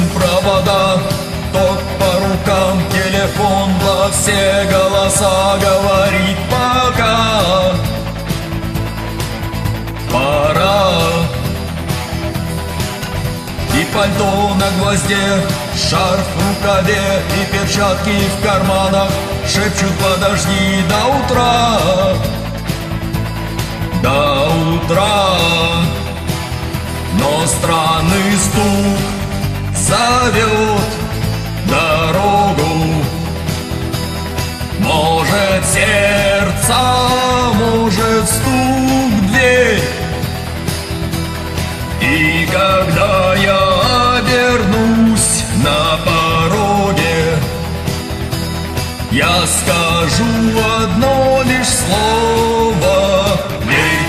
Целуем провода, ток по рукам, телефон во все голоса говорит пока. Пора. И пальто на гвозде, шарф в рукаве и перчатки в карманах шепчут: подожди до утра, до утра. Но странный стук зовет дорогу. Может, сердце, может, стук в дверь. И когда я обернусь на пороге, я скажу одно лишь слово: верь.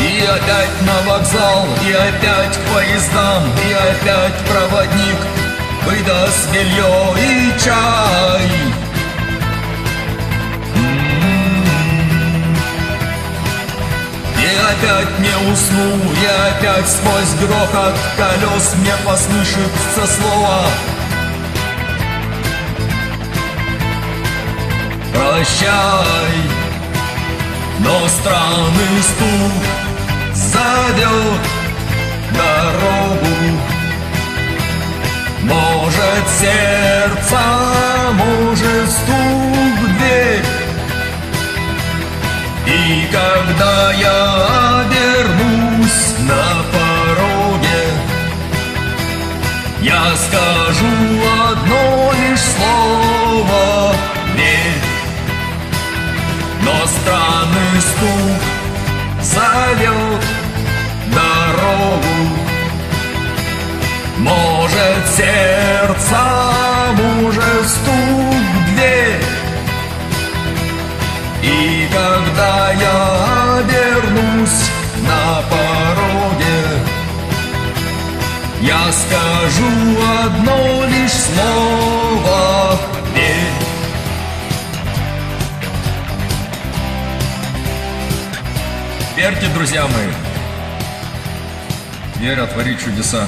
И опять на вокзал, и опять к поездам, и опять проводник выдаст белье и чай. И опять не усну, и опять сквозь грохот колес мне послышится слово: прощай. Но странный стук зовет дорогу. Может, сердце, может, стук в дверь. И когда я обернусь на пороге, я скажу одно лишь слово: верь. Но странный стук зовет дорогу. Может, сердце, может, стук в дверь. И когда я обернусь на пороге, я скажу одно лишь слово: верь. Верьте, друзья мои, веря творит чудеса.